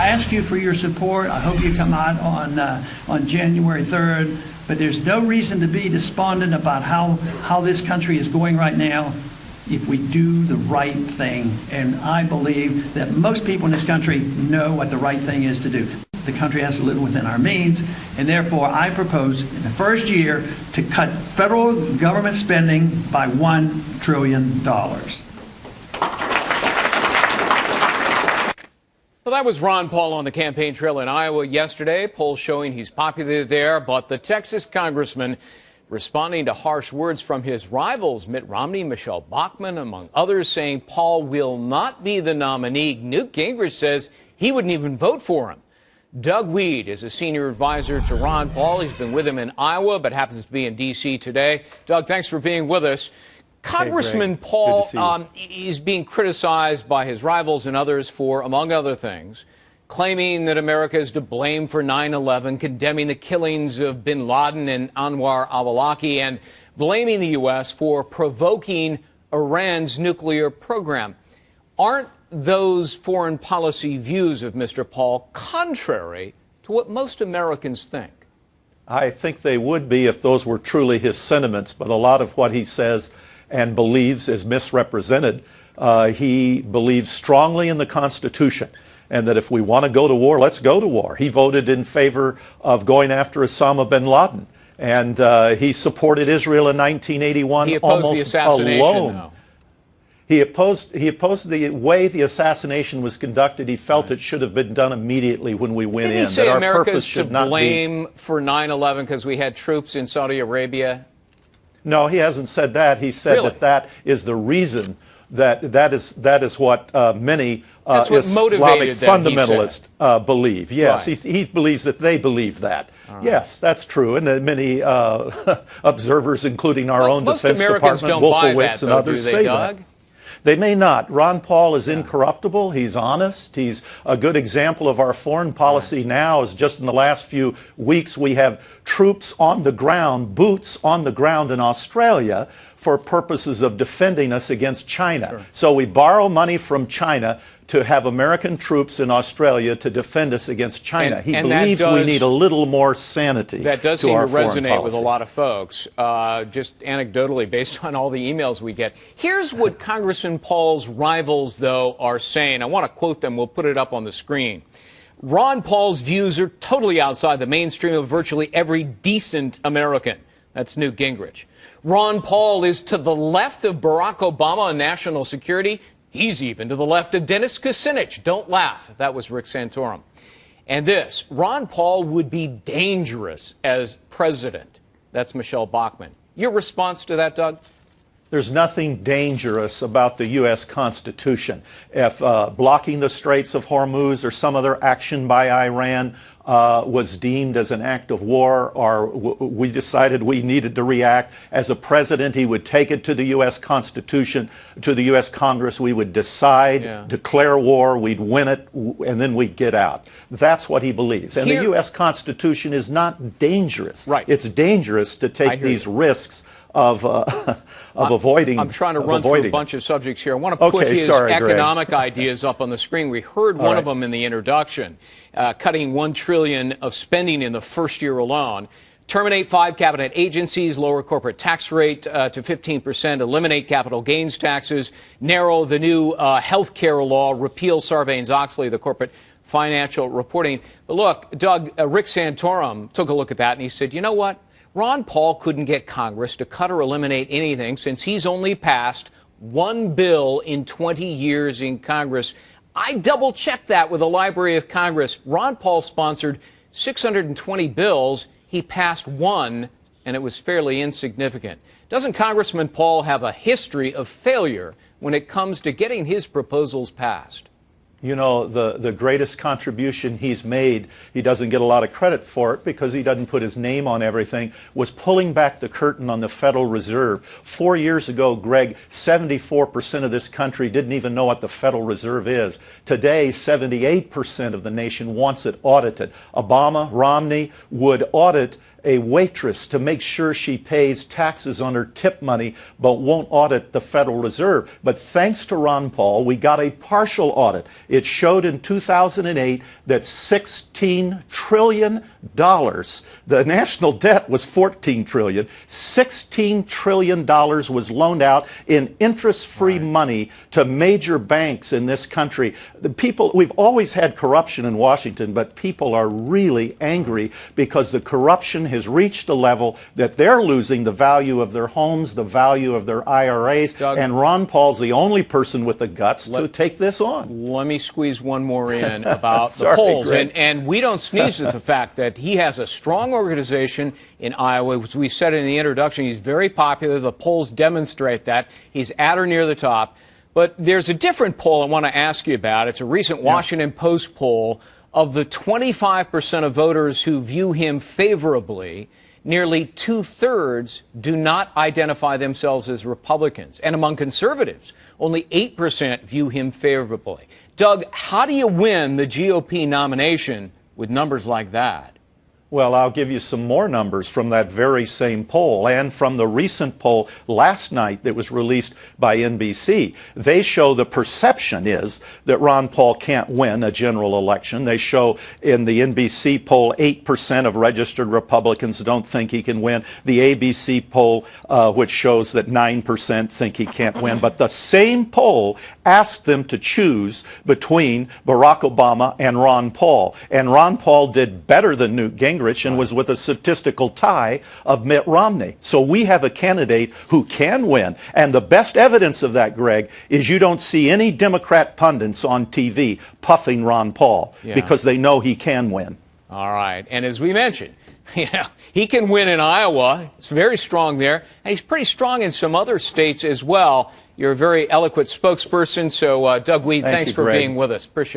I ask you for your support. I hope you come out on January 3rd. But there's no reason to be despondent about how this country is going right now if we do the right thing. And I believe that most people in this country know what the right thing is to do. The country has to live within our means, and therefore I propose in the first year to cut federal government spending by $1 trillion. Well, that was Ron Paul on the campaign trail in Iowa yesterday. Polls showing he's popular there, but the Texas congressman responding to harsh words from his rivals, Mitt Romney, Michelle Bachmann, among others, saying Paul will not be the nominee. Newt Gingrich says he wouldn't even vote for him. Doug Weed is a senior advisor to Ron Paul. He's been with him in Iowa, but happens to be in D.C. today. Doug, thanks for being with us. Congressman Paul is being criticized by his rivals and others for, among other things, claiming that America is to blame for 9/11, condemning the killings of bin Laden and Anwar al-Awlaki, and blaming the U.S. for provoking Iran's nuclear program. Aren't those foreign policy views of Mr. Paul contrary to what most Americans think? I think they would be if those were truly his sentiments, but a lot of what he says and believes is misrepresented. He believes strongly in the Constitution, and that if we want to go to war, let's go to war. He voted in favor of going after Osama bin Laden, and he supported Israel in 1981 he opposed almost the assassination, alone. Though. He opposed the way the assassination was conducted. He felt it should have been done immediately when we went in. Didn't he say that our America's purpose to should not blame for 9/11 because we had troops in Saudi Arabia? No, he hasn't said that. He said Really? that is the reason that is what many That's what Islamic motivated them, fundamentalists believe. Yes, Right. he believes that they believe that. Right. Yes, that's true, and many observers, including our own most Defense Americans Department, don't buy Wolfowitz, that, and though, others do they, say Doug? that. They may not. Ron Paul is incorruptible. He's honest. He's a good example of our foreign policy now. Is just in the last few weeks we have troops on the ground, boots on the ground in Australia for purposes of defending us against China. Sure. So we borrow money from China to have American troops in Australia to defend us against China. He believes we need a little more sanity. That does to seem our to foreign resonate policy. with a lot of folks, just anecdotally, based on all the emails we get. Here's what Congressman Paul's rivals, though, are saying. I want to quote them. We'll put it up on the screen. Ron Paul's views are totally outside the mainstream of virtually every decent American. That's Newt Gingrich. Ron Paul is to the left of Barack Obama on national security. He's even to the left of Dennis Kucinich. Don't laugh. That was Rick Santorum. And this, Ron Paul would be dangerous as president. That's Michelle Bachmann. Your response to that, Doug? There's nothing dangerous about the U.S. Constitution. If blocking the Straits of Hormuz or some other action by Iran was deemed as an act of war, or we decided we needed to react, as a president, he would take it to the U.S. Constitution, to the U.S. Congress. We would decide, declare war, we'd win it, and then we'd get out. That's what he believes. And the U.S. Constitution is not dangerous. Right. It's dangerous to take these risks of avoiding. I'm trying to run through a bunch of subjects here. I want to put his economic ideas up on the screen. We heard one of them in the introduction, cutting $1 trillion of spending in the first year alone. Terminate 5 cabinet agencies, lower corporate tax rate to 15%, eliminate capital gains taxes, narrow the new health care law, repeal Sarbanes-Oxley, the corporate financial reporting. But look, Doug, Rick Santorum took a look at that and he said, you know what? Ron Paul couldn't get Congress to cut or eliminate anything since he's only passed one bill in 20 years in Congress. I double-checked that with the Library of Congress. Ron Paul sponsored 620 bills. He passed one, and it was fairly insignificant. Doesn't Congressman Paul have a history of failure when it comes to getting his proposals passed? You know, the greatest contribution he's made, he doesn't get a lot of credit for it because he doesn't put his name on everything, was pulling back the curtain on the Federal Reserve. 4 years ago, Greg, 74% of this country didn't even know what the Federal Reserve is. Today, 78% of the nation wants it audited. Obama, Romney would audit a waitress to make sure she pays taxes on her tip money but won't audit the Federal Reserve. But thanks to Ron Paul, we got a partial audit. It showed in 2008 that $16 trillion, the national debt was $14 trillion, $16 trillion was loaned out in interest-free money to major banks in this country. The people, we've always had corruption in Washington, but people are really angry because the corruption has reached a level that they're losing the value of their homes, the value of their IRAs, Doug, and Ron Paul's the only person with the guts to take this on. Let me squeeze one more in about the Sorry, polls. Greg. And we don't sneeze at the fact that he has a strong organization in Iowa. As we said in the introduction, he's very popular. The polls demonstrate that. He's at or near the top. But there's a different poll I want to ask you about. It's a recent Washington Post poll. Of the 25% of voters who view him favorably, nearly two-thirds do not identify themselves as Republicans. And among conservatives, only 8% view him favorably. Doug, how do you win the GOP nomination with numbers like that? Well, I'll give you some more numbers from that very same poll and from the recent poll last night that was released by NBC. They show the perception is that Ron Paul can't win a general election. They show in the NBC poll 8% of registered Republicans don't think he can win. The ABC poll, which shows that 9% think he can't win. But the same poll asked them to choose between Barack Obama and Ron Paul. And Ron Paul did better than Newt Gingrich and was with a statistical tie of Mitt Romney. So we have a candidate who can win. And the best evidence of that, Greg, is you don't see any Democrat pundits on TV puffing Ron Paul because they know he can win. All right. And as we mentioned, he can win in Iowa. It's very strong there. And he's pretty strong in some other states as well. You're a very eloquent spokesperson. So, Doug Weed, thanks for being with us. Appreciate it.